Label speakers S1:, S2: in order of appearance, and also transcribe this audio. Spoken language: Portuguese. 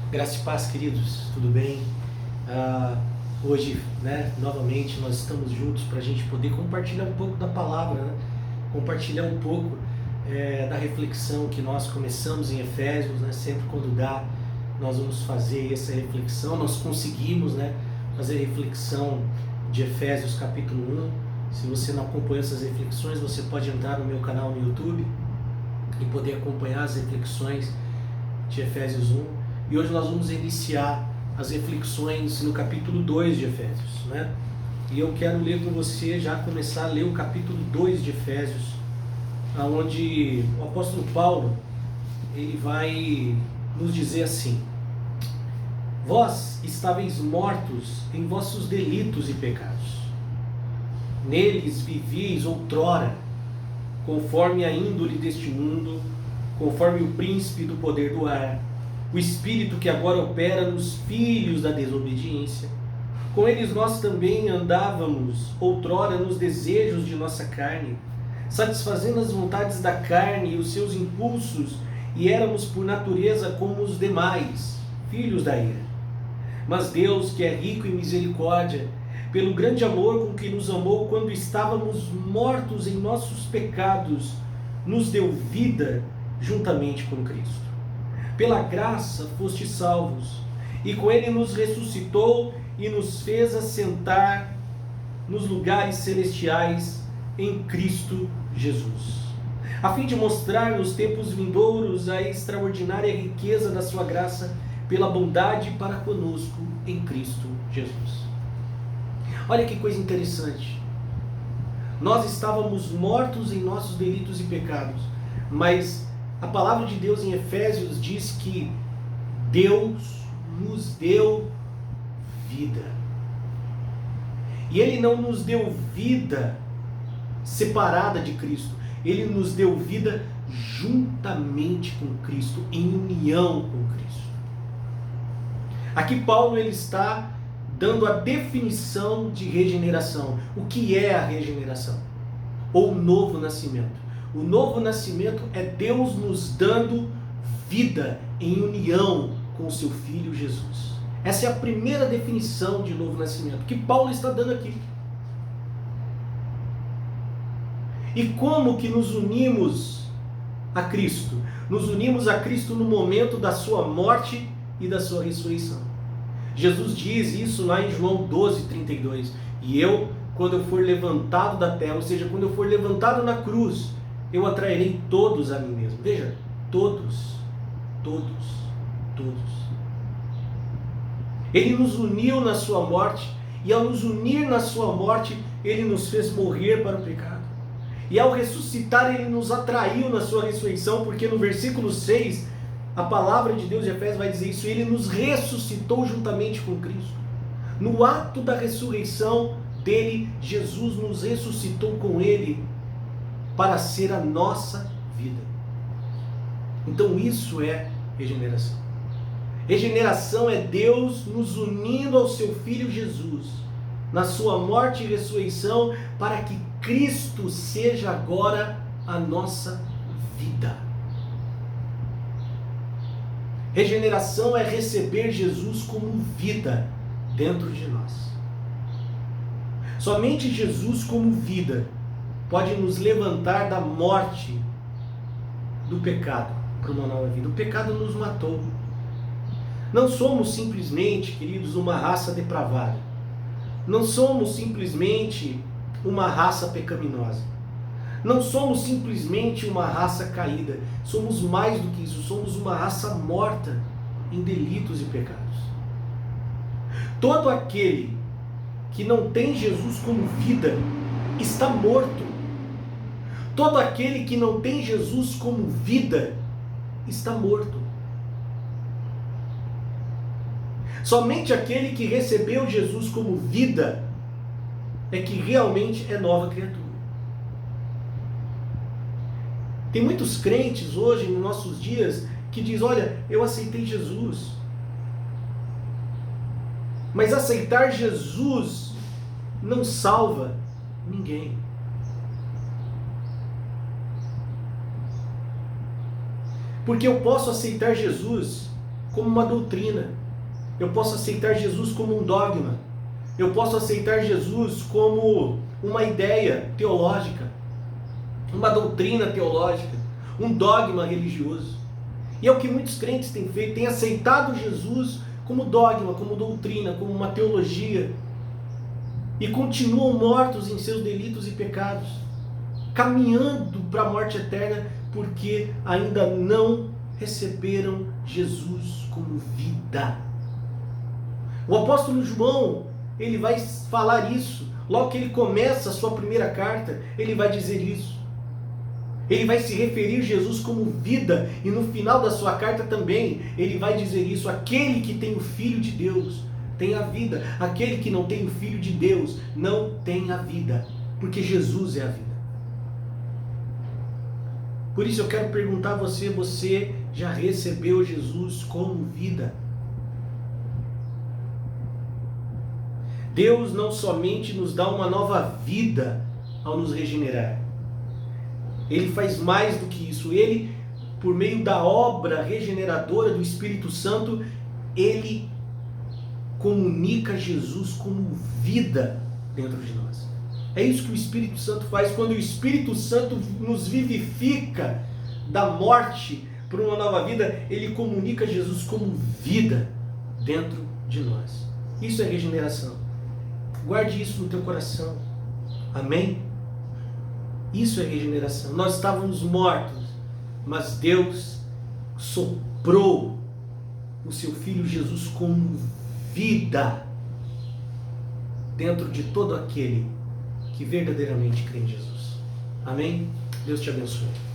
S1: Graça e paz, queridos, tudo bem? Hoje, novamente nós estamos juntos para a gente poder compartilhar um pouco da palavra, compartilhar um pouco da reflexão que nós começamos em Efésios, sempre quando dá, nós vamos fazer essa reflexão. Nós conseguimos, fazer a reflexão de Efésios capítulo 1. Se você não acompanha essas reflexões, você pode entrar no meu canal no YouTube e poder acompanhar as reflexões de Efésios 1. E hoje nós vamos iniciar as reflexões no capítulo 2 de Efésios, E eu quero ler com você, já começar a ler o capítulo 2 de Efésios, onde o apóstolo Paulo, ele vai nos dizer assim: vós estáveis mortos em vossos delitos e pecados. Neles vivíeis outrora, conforme a índole deste mundo, conforme o príncipe do poder do ar, o espírito que agora opera nos filhos da desobediência. Com eles nós também andávamos outrora nos desejos de nossa carne, satisfazendo as vontades da carne e os seus impulsos, e éramos por natureza como os demais, filhos da ira. Mas Deus, que é rico em misericórdia, pelo grande amor com que nos amou quando estávamos mortos em nossos pecados, nos deu vida juntamente com Cristo. Pela graça fostes salvos, e com ele nos ressuscitou e nos fez assentar nos lugares celestiais em Cristo Jesus, a fim de mostrar nos tempos vindouros a extraordinária riqueza da sua graça pela bondade para conosco em Cristo Jesus. Olha que coisa interessante. Nós estávamos mortos em nossos delitos e pecados, mas a palavra de Deus em Efésios diz que Deus nos deu vida. E Ele não nos deu vida separada de Cristo. Ele nos deu vida juntamente com Cristo, em união com Cristo. Aqui Paulo ele está dando a definição de regeneração. O que é a regeneração? Ou o novo nascimento? O novo nascimento é Deus nos dando vida em união com o seu Filho Jesus. Essa é a primeira definição de novo nascimento que Paulo está dando aqui. E como que nos unimos a Cristo? Nos unimos a Cristo no momento da sua morte e da sua ressurreição. Jesus diz isso lá em João 12:32. E eu, quando eu for levantado da terra, ou seja, quando eu for levantado na cruz, eu atrairei todos a mim mesmo. Veja, todos. Ele nos uniu na sua morte, e ao nos unir na sua morte, ele nos fez morrer para o pecado. E ao ressuscitar, ele nos atraiu na sua ressurreição, porque no versículo 6, a palavra de Deus de Efésios vai dizer isso: ele nos ressuscitou juntamente com Cristo. No ato da ressurreição dele, Jesus nos ressuscitou com ele, para ser a nossa vida. Então isso é regeneração. Regeneração é Deus nos unindo ao seu Filho Jesus, na sua morte e ressurreição, para que Cristo seja agora a nossa vida. Regeneração é receber Jesus como vida dentro de nós. Somente Jesus como vida pode nos levantar da morte do pecado para uma nova vida. O pecado nos matou. Não somos simplesmente, queridos, uma raça depravada. Não somos simplesmente uma raça pecaminosa. Não somos simplesmente uma raça caída. Somos mais do que isso. Somos uma raça morta em delitos e pecados. Todo aquele que não tem Jesus como vida está morto. Todo aquele que não tem Jesus como vida está morto. Somente aquele que recebeu Jesus como vida é que realmente é nova criatura. Tem muitos crentes hoje, nos nossos dias, que diz: olha, eu aceitei Jesus. Mas aceitar Jesus não salva ninguém. Porque eu posso aceitar Jesus como uma doutrina. Eu posso aceitar Jesus como um dogma. Eu posso aceitar Jesus como uma ideia teológica, uma doutrina teológica, um dogma religioso. E é o que muitos crentes têm feito, têm aceitado Jesus como dogma, como doutrina, como uma teologia, e continuam mortos em seus delitos e pecados, caminhando para a morte eterna, porque ainda não receberam Jesus como vida. O apóstolo João, ele vai falar isso, logo que ele começa a sua primeira carta, ele vai dizer isso. Ele vai se referir a Jesus como vida, e no final da sua carta também, ele vai dizer isso: aquele que tem o Filho de Deus tem a vida, aquele que não tem o Filho de Deus não tem a vida, porque Jesus é a vida. Por isso eu quero perguntar a você: você já recebeu Jesus como vida? Deus não somente nos dá uma nova vida ao nos regenerar, Ele faz mais do que isso. Ele, por meio da obra regeneradora do Espírito Santo, Ele comunica Jesus como vida dentro de nós. É isso que o Espírito Santo faz. Quando o Espírito Santo nos vivifica da morte para uma nova vida, Ele comunica Jesus como vida dentro de nós. Isso é regeneração. Guarde isso no teu coração. Amém? Isso é regeneração. Nós estávamos mortos, mas Deus soprou o seu Filho Jesus como vida dentro de todo aquele que verdadeiramente crê em Jesus. Amém? Deus te abençoe.